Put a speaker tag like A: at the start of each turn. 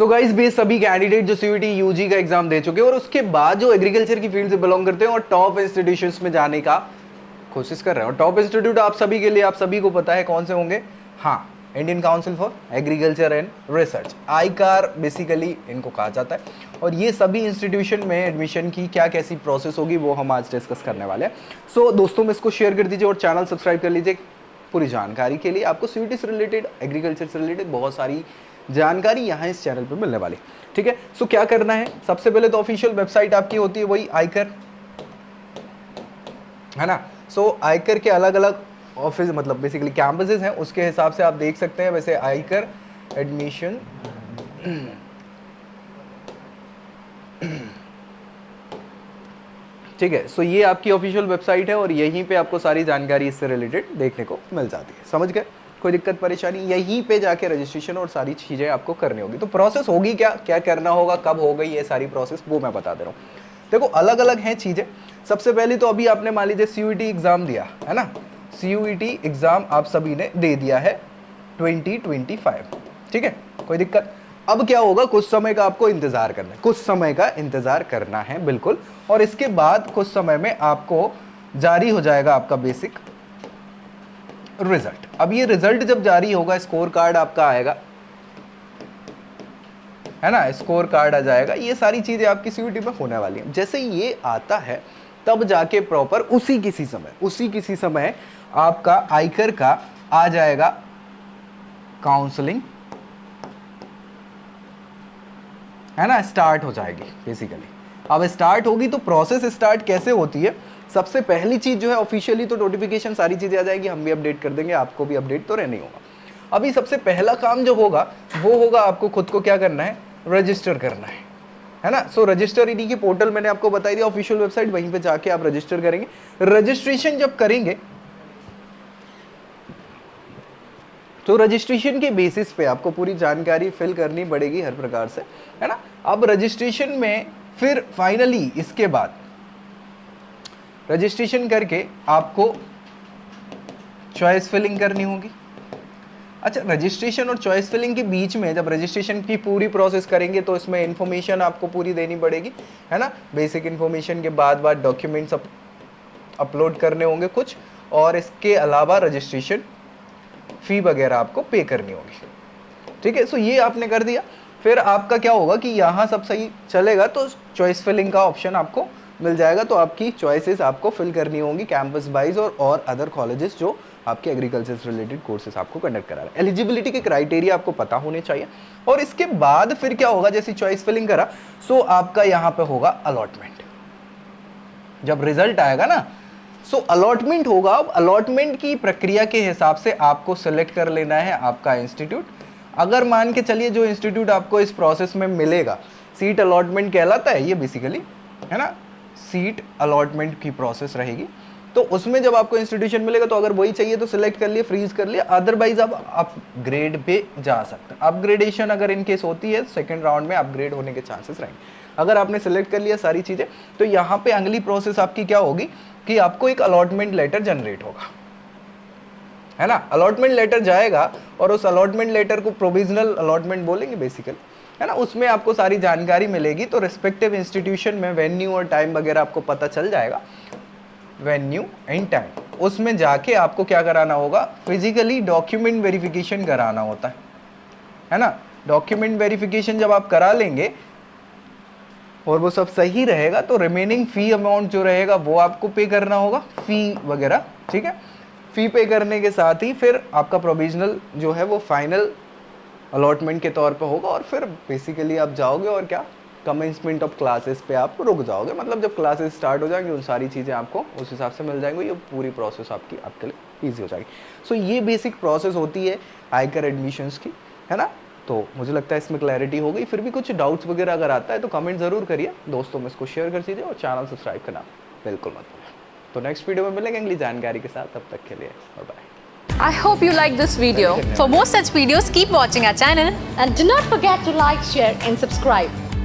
A: So guys base सभी candidate जो CUET UG का एग्जाम दे चुके हैं और उसके बाद जो एग्रीकल्चर की फील्ड से बिलोंग करते हैं और टॉप इंस्टीट्यूशंस में जाने का कोशिश कर रहे हैं। और टॉप इंस्टीट्यूट आप सभी के लिए, आप सभी को पता है कौन से होंगे। हाँ, Indian council for agriculture and research, आईकार basically इनको कहा जाता है। और ये सभी इंस्टीट्यूशन में एडमिशन की क्या कैसी प्रोसेस होगी वो हम आज डिस्कस करने वाले हैं। सो दोस्तों में इसको शेयर कर दीजिए और चैनल सब्सक्राइब कर लीजिए पूरी जानकारी के लिए। आपको सीयूईटी से रिलेटेड, एग्रीकल्चर से रिलेटेड बहुत सारी जानकारी यहाँ इस चैनल पे मिलने वाली। ठीक है, सो क्या करना है, सबसे पहले तो ऑफिशियल वेबसाइट आपकी होती है वही आईकर, है ना। सो आईकर के अलग अलग ऑफिस मतलब बेसिकली कैंपसेस हैं, उसके हिसाब से आप देख सकते हैं। वैसे आईकर एडमिशन ठीक है, सो ये आपकी ऑफिशियल वेबसाइट है और यहीं पे आपको सारी जानकारी इससे रिलेटेड देखने को मिल जाती है। समझ गए, कोई दिक्कत परेशानी, यहीं पे जाके रजिस्ट्रेशन और सारी चीज़ें आपको करनी होगी। तो प्रोसेस होगी क्या क्या करना होगा, कब हो गई ये सारी प्रोसेस, वो मैं बता दे रहा हूँ। देखो अलग अलग हैं चीज़ें। सबसे पहले तो अभी आपने मान लीजिए सीयूईटी एग्ज़ाम दिया है ना, सीयूईटी एग्ज़ाम आप सभी ने दे दिया है 2025। ठीक है, कोई दिक्कत। अब क्या होगा, कुछ समय का आपको इंतज़ार करना है, कुछ समय का इंतज़ार करना है बिल्कुल। और इसके बाद कुछ समय में आपको जारी हो जाएगा आपका बेसिक रिजल्ट। अब ये रिजल्ट जब जारी होगा, स्कोर कार्ड आपका आएगा, है ना, स्कोर कार्ड आ जाएगा। ये सारी चीजें आपकी सीयूईटी में होने वाली हैं। जैसे ये आता है तब जाके प्रॉपर उसी किसी समय आपका आईकर का आ जाएगा काउंसलिंग, है ना, स्टार्ट हो जाएगी बेसिकली। अब स्टार्ट होगी तो प्रोसेस स्टार्ट कैसे होती है, सबसे पहली चीज जो है ऑफिशियली तो नोटिफिकेशन सारी चीजें आ जाएगी, हम भी अपडेट कर देंगे, आपको भी अपडेट तो रहना ही होगा। अभी सबसे पहला काम जो होगा वो होगा आपको खुद को क्या करना है, रजिस्टर करना है ना। सो रजिस्टर इडी की पोर्टल मैंने आपको बताई दिया, ऑफिशियल वेबसाइट, वहीं पे जाके आप रजिस्टर करेंगे। रजिस्ट्रेशन जब करेंगे तो रजिस्ट्रेशन के बेसिस पे आपको पूरी जानकारी फिल करनी पड़ेगी हर प्रकार से, है ना। अब रजिस्ट्रेशन में फिर फाइनली इसके बाद रजिस्ट्रेशन करके आपको चॉइस फिलिंग करनी होगी। अच्छा, रजिस्ट्रेशन और चॉइस फिलिंग के बीच में जब रजिस्ट्रेशन की पूरी प्रोसेस करेंगे तो इसमें इंफॉर्मेशन आपको पूरी देनी पड़ेगी, है ना। बेसिक इंफॉर्मेशन के बाद डॉक्यूमेंट्स अपलोड करने होंगे कुछ, और इसके अलावा रजिस्ट्रेशन फी वगैरह आपको पे करनी होगी। ठीक है, सो ये आपने कर दिया। फिर आपका क्या होगा कि यहाँ सब सही चलेगा तो चॉइस फिलिंग का ऑप्शन आपको मिल जाएगा। तो आपकी चॉइसेस आपको फिल करनी होंगी कैंपस वाइज और अदर कॉलेजेस जो आपके एग्रीकल्चर से रिलेटेड कोर्सेज आपको कंडक्ट करा रहे हैं। एलिजिबिलिटी के क्राइटेरिया आपको पता होने चाहिए। और इसके बाद फिर क्या होगा, जैसे चॉइस फिलिंग करा सो आपका यहाँ पे होगा अलॉटमेंट। जब रिजल्ट आएगा ना सो अलॉटमेंट होगा। अब अलॉटमेंट की प्रक्रिया के हिसाब से आपको सेलेक्ट कर लेना है आपका इंस्टीट्यूट। अगर मान के चलिए जो इंस्टीट्यूट आपको इस प्रोसेस में मिलेगा, सीट अलॉटमेंट कहलाता है ये बेसिकली, है ना, सीट अलॉटमेंट की प्रोसेस रहेगी। तो उसमें जब आपको इंस्टीट्यूशन मिलेगा तो अगर वही चाहिए तो सिलेक्ट कर लिए, फ्रीज कर लिए, अदरवाइज अब अपग्रेड पे जा सकते हैं। अपग्रेडेशन अगर इन केस होती है सेकंड राउंड में अपग्रेड होने के चांसेस रहेंगे। अगर आपने सिलेक्ट कर लिया सारी चीज़ें तो यहाँ पे अगली प्रोसेस आपकी क्या होगी कि आपको एक अलॉटमेंट लेटर जनरेट होगा, है ना। अलॉटमेंट लेटर जाएगा और उस अलॉटमेंट लेटर को प्रोविजनल अलॉटमेंट बोलेंगे बेसिकली, है ना। उसमें आपको सारी जानकारी मिलेगी। तो रिस्पेक्टिव इंस्टीट्यूशन में वेन्यू और टाइम वगैरह आपको पता चल जाएगा, वेन्यू एंड टाइम। उसमें जाके आपको क्या कराना होगा, फिजिकली डॉक्यूमेंट वेरिफिकेशन कराना होता है ना। डॉक्यूमेंट वेरिफिकेशन जब आप करा लेंगे और वो सब सही रहेगा तो रिमेनिंग फी अमाउंट जो रहेगा वो आपको पे करना होगा, फी वगैरह। ठीक है, फी पे करने के साथ ही फिर आपका प्रोविजनल जो है वो फाइनल अलॉटमेंट के तौर पे होगा। और फिर बेसिकली आप जाओगे और क्या, कमेंसमेंट ऑफ क्लासेस पे आप रुक जाओगे। मतलब जब क्लासेस स्टार्ट हो जाएंगी उन सारी चीज़ें आपको उस हिसाब से मिल जाएंगी। ये पूरी प्रोसेस आपकी आपके लिए ईजी हो जाएगी। सो ये बेसिक प्रोसेस होती है आईकर एडमिशन्स की, है ना। तो मुझे लगता है इसमें क्लैरिटी हो गई। फिर भी कुछ डाउट्स वगैरह अगर आता है तो कमेंट ज़रूर करिए, दोस्तों में इसको शेयर कर दीजिए और चैनल सब्सक्राइब करना बिल्कुल मत भूलिए। तो नेक्स्ट वीडियो में मिलेंगे अगली जानकारी के साथ, तब तक के लिए bye bye.
B: I hope you like this video. For more such videos, keep watching our channel.
C: And do not forget to like, share and subscribe.